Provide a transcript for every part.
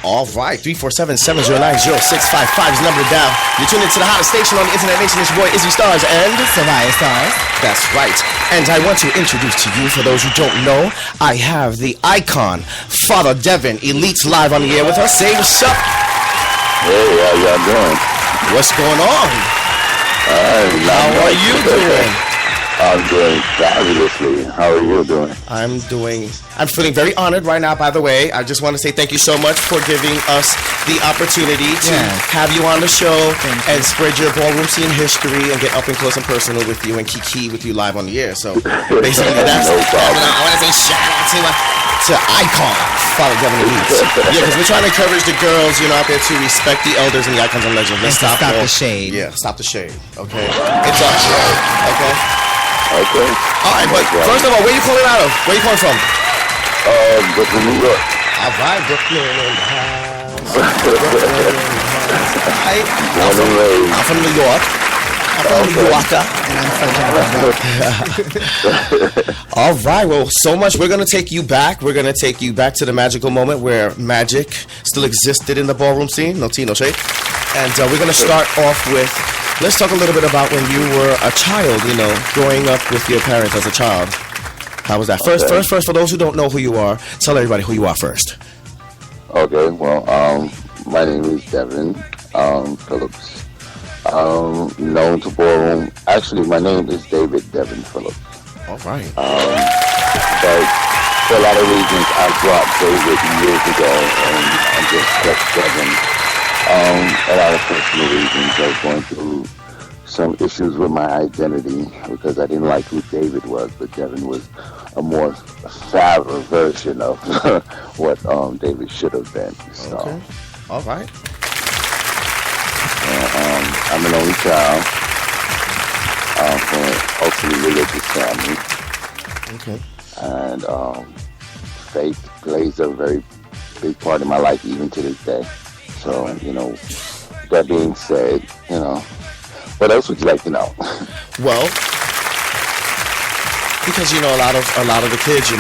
All right, 347-709-0655 is number down. You're tuned into the hottest station on the Internet Nation. It's your boy Izzy Stars and Soraya Stars. That's right. And I want to introduce to you, for those who don't know, I have the icon, Father Devin, Elite's live on the air with us. Say what's up. Hey, how y'all doing? What's going on? How are you doing? I'm doing fabulously. How are you doing? I'm feeling very honored right now, by the way. I just want to say thank you so much for giving us the opportunity to have you on the show and spread your ballroom scene history and get up and close and personal with you and kiki with you live on the air. So basically that's no problem. I want to say shout out to icon Father Devin Elite. Yeah, because we're trying to encourage the girls, out there to respect the elders and the icons and legends. Let's stop the shade. Yeah, stop the shade. Okay, it's our show. Okay. Okay. All right, but first of all, where you calling out of? Where you calling from? Brooklyn, New York. All right, Brooklyn in the house. I'm from New York. I'm from New Yorker. And I'm from All right, well, so much. We're going to take you back. We're going to take you back to the magical moment where magic still existed in the ballroom scene. No tea, no shade. And we're going to start off with, let's talk a little bit about when you were a child, growing up with your parents as a child. How was that? First, for those who don't know who you are, tell everybody who you are first. Okay, well, my name is Devin Phillips. Known to ballroom. Actually, my name is David Devin Phillips. All right. But for a lot of reasons, I dropped David years ago and just kept Devin. A lot of personal reasons. I was going through some issues with my identity because I didn't like who David was, but Devin was a more savage version of what David should have been. So. Okay. All right. I'm an only child from an ultimately religious family. Okay. And faith plays a very big part in my life even to this day. So, that being said, what else would you like to know? Well, because a lot of the kids,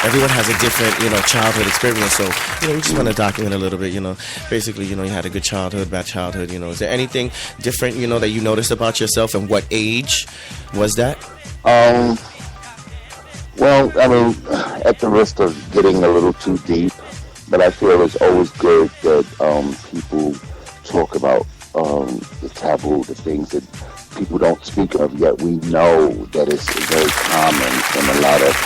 everyone has a different, childhood experience. So, we just want to document a little bit, basically, you had a good childhood, bad childhood, is there anything different, that you noticed about yourself, and what age was that? Well, I mean, at the risk of getting a little too deep, but I feel it's always good that people talk about the taboo, the things that people don't speak of, yet we know that it's very common in a lot of,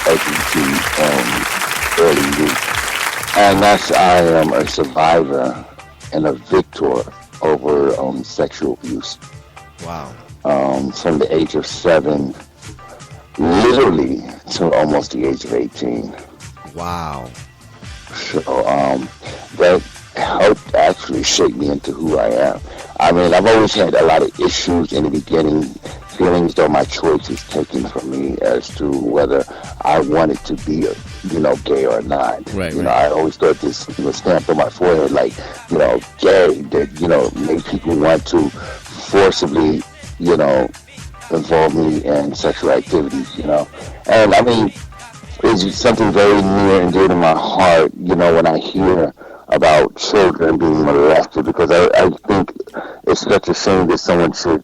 LGBT early youth. And that's, I am a survivor and a victor over sexual abuse. Wow. From the age of 7, literally to almost the age of 18. Wow. So that helped actually shape me into who I am. I mean, I've always had a lot of issues in the beginning, feeling as though my choice is taken from me as to whether I wanted to be, gay or not. Right, you right. know, I always thought this was stamped on my forehead, like, gay, that, made people want to forcibly, involve me in sexual activities, And I mean, it's something very near and dear to my heart, when I hear about children being molested, because I think it's such a shame that someone should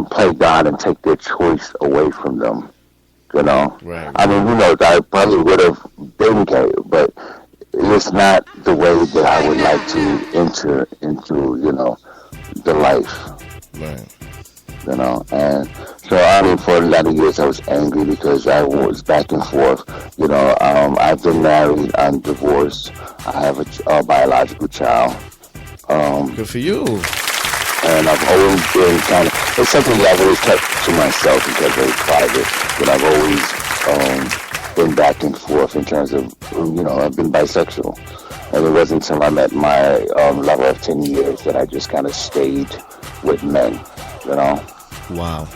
play God and take their choice away from them. Right. I mean, who knows? I probably would have been gay, but it's not the way that I would like to enter into, the life. Right. And so I mean, for a lot of years I was angry because I was back and forth. I've been married, I'm divorced, I have a biological child. Good for you. And I've always been it's something that I've always kept to myself because very private. But I've always been back and forth in terms of, I've been bisexual. And it wasn't until I met my lover of 10 years that I just kind of stayed with men, Wow.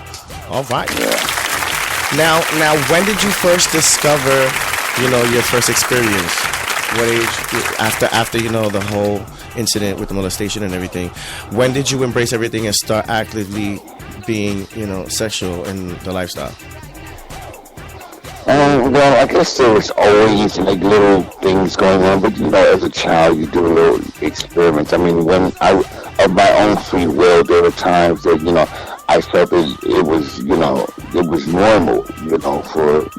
All right. Yeah. Now, when did you first discover, your first experience? What age? After the whole incident with the molestation and everything. When did you embrace everything and start actively being, sexual in the lifestyle? Well, I guess there was always like little things going on, but as a child, you do little experiments. I mean, when of my own free will, there were times that I felt it was it was normal, for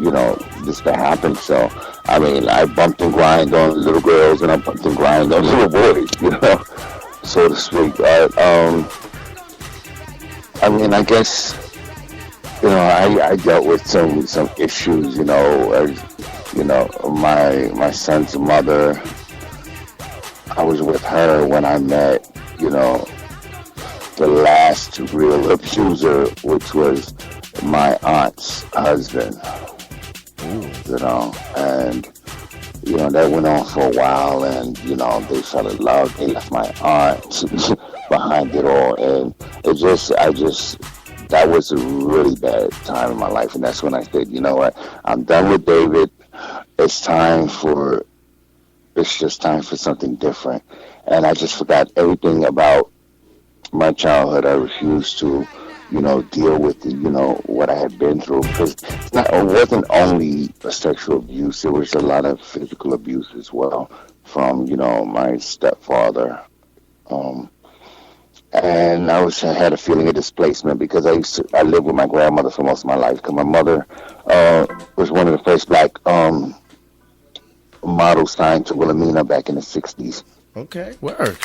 this to happen. So I mean, I bumped and grind on little girls, and I bumped and grind on little boys, so to speak. I mean, I guess. I dealt with some issues, as my son's mother. I was with her when I met, the last real abuser, which was my aunt's husband. And that went on for a while, and they fell in love. They left my aunt behind it all, and that was a really bad time in my life, and that's when I said, you know what, I'm done with David. It's just time for something different. And I just forgot everything about my childhood. I refused to, deal with what I had been through, because it wasn't only a sexual abuse. There was a lot of physical abuse as well from, my stepfather. And I had a feeling of displacement because I lived with my grandmother for most of my life, because my mother was one of the first black models signed to Wilhelmina back in the 60s. Okay, work.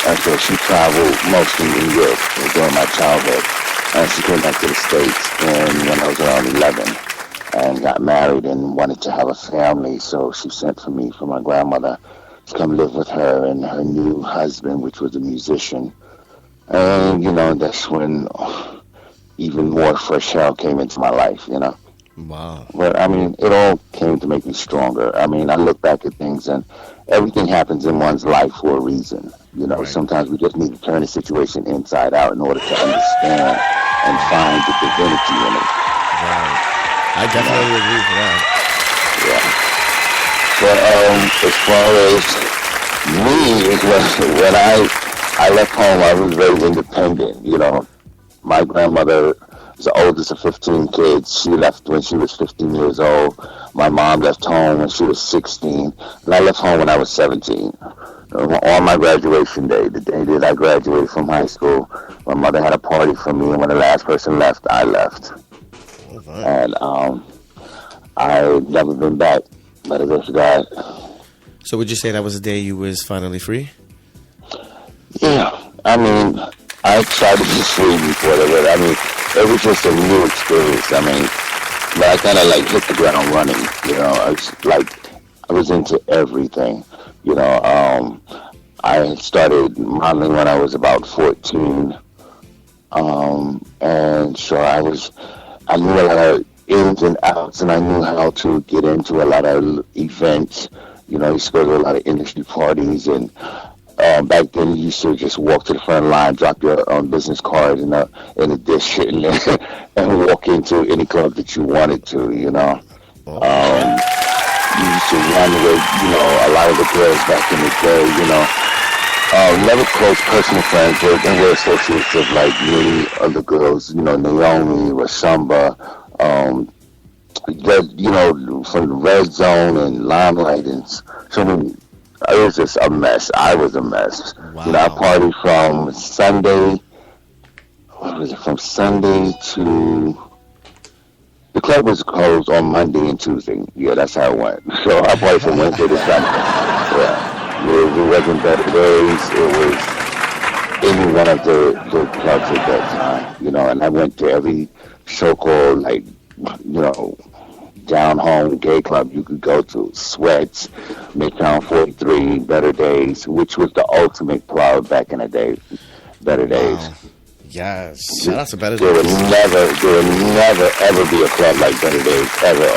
And so she traveled mostly in Europe during my childhood. And she came back to the States when I was around 11 and got married and wanted to have a family. So she sent for me, for my grandmother, to come live with her and her new husband, which was a musician. And, that's when even more fresh hell came into my life, Wow. But, I mean, it all came to make me stronger. I mean, I look back at things, and everything happens in one's life for a reason. Right. Sometimes we just need to turn the situation inside out in order to understand and find the divinity in it. Right. I definitely agree with that. Yeah. But as far as me, when I left home, I was very independent. My grandmother was the oldest of 15 kids. She left when she was 15 years old. My mom left home when she was 16. And I left home when I was 17. On my graduation day, the day that I graduated from high school, my mother had a party for me, and when the last person left, I left. And I've never been back, by the grace of God. So would you say that was the day you was finally free? Yeah, I mean, I tried to be free before that, but I mean, it was just a new experience. I mean, but I kind of like hit the ground running, I was into everything, I started modeling when I was about 14, and so I knew a lot of ins and outs, and I knew how to get into a lot of events. I used to go to a lot of industry parties, and Back then, you used to just walk to the front line, drop your business card in a dish, and, and walk into any club that you wanted to. You know, you used to run with a lot of the girls back in the day. You know, never close personal friends, but they were associates of like many other girls. You know, Naomi, Rashamba, from the Red Zone and Limelight, and so many. It was just a mess. I was a mess. Wow. You know, I partied from Sunday. What was it? From Sunday to the club was closed on Monday and Tuesday. Yeah, that's how it went. So I partied from Wednesday to Sunday. Yeah, it wasn't better days. It was any one of the clubs at that time. You know, and I went to every so-called down home gay club you could go to. Sweats, Midtown 43, Better Days, which was the ultimate club back in the day. Better Days. Wow. Yes, shout out to Better There would Days. never ever be a club like Better Days ever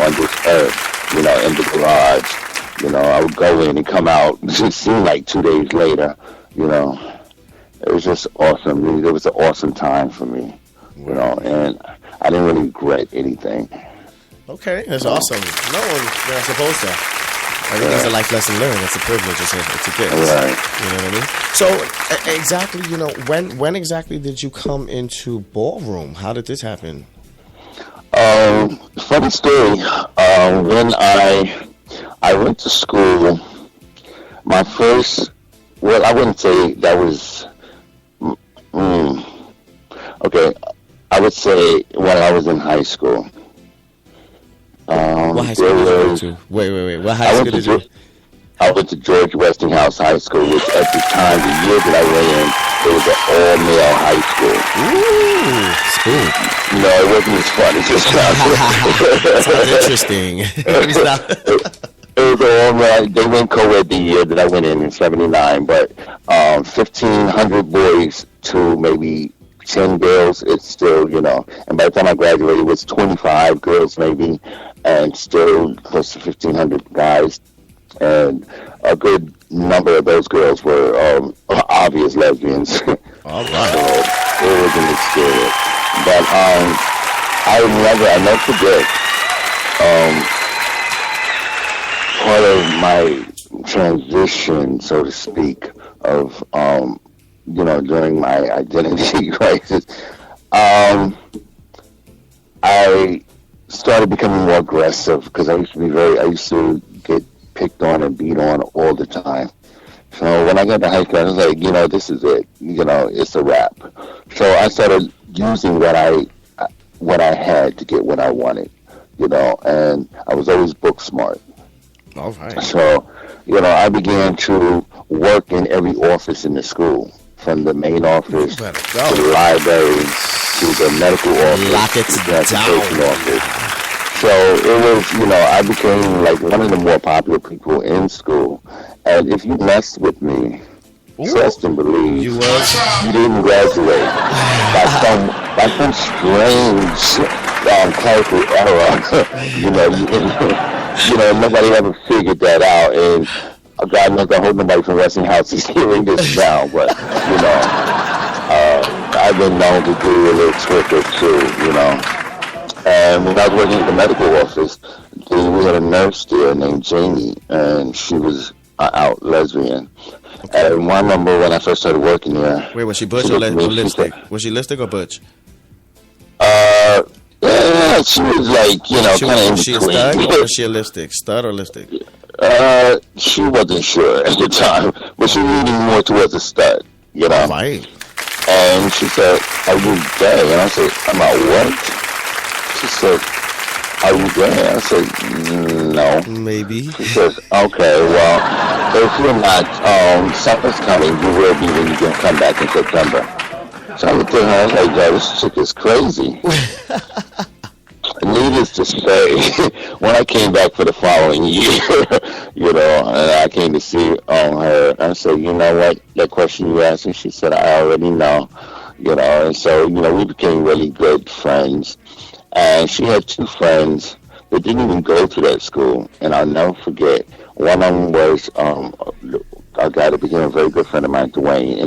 on this earth. You know, in the garage. You know, I would go in and come out. It seemed like 2 days later. You know, it was just awesome. It was an awesome time for me. You know, and I didn't really regret anything. Okay, that's awesome. No one's supposed to. I think that's a life lesson learned. It's a privilege. It's a gift. Right. You know what I mean? So, exactly, when exactly did you come into ballroom? How did this happen? Funny story. When I went to school, my first, well, I wouldn't say that was, okay, I would say when I was in high school. What high school did you go to? Wait. What high school did you? I went to George Westinghouse High School, which at the time, the year that I went in, it was an all-male high school. Ooh, school. No, it wasn't as fun as it sounds. Sounds interesting. It was all-male. They went co-ed the year that I went in 79, but 1,500 boys to maybe 10 girls, it's still, and by the time I graduated, it was 25 girls maybe, and still close to 1,500 guys. And a good number of those girls were obvious lesbians. All right. So it was an experience. But I never forget, part of my transition, so to speak, of, during my identity crisis, I started becoming more aggressive because I used to get picked on and beat on all the time. So when I got to high school, I was like, this is it. It's a wrap. So I started using what I had to get what I wanted, and I was always book smart. All right. So, I began to work in every office in the school. From the main office to the library to the medical office, lock it to the transportation down. office. So it was, I became like one of the more popular people in school. And if you messed with me, trust and believe, you didn't graduate by some strange clerical error. Nobody ever figured that out. And God knows I hope nobody from Westinghouse is hearing this now, but, I've been known to do a little trick or two, And when I was working at the medical office, we had a nurse there named Jamie, and she was out lesbian. Okay. And I remember when I first started working there. Wait, was she butch or lipstick? Was she lipstick or butch? Yeah, she was like, kind of in between. Was she a stud or was she a lipstick? Stud or lipstick? She wasn't sure at the time, but she was leaning more towards a stud, Right. And she said, "Are you gay?" And I said, "I'm not what?" She said, "Are you gay?" I said, "No." Maybe. She says, "Okay, well, if you're not, something's coming. You will be when you can come back in September." So I looked at her, I was like, "Yeah, this chick is crazy." Needless to say, when I came back for the following year, and I came to see her, I said, "You know what, that question you asked me," she said, "I already know," and so, we became really good friends. And she had two friends that didn't even go to that school, and I'll never forget. One of them was a guy that became a very good friend of mine, Dwayne.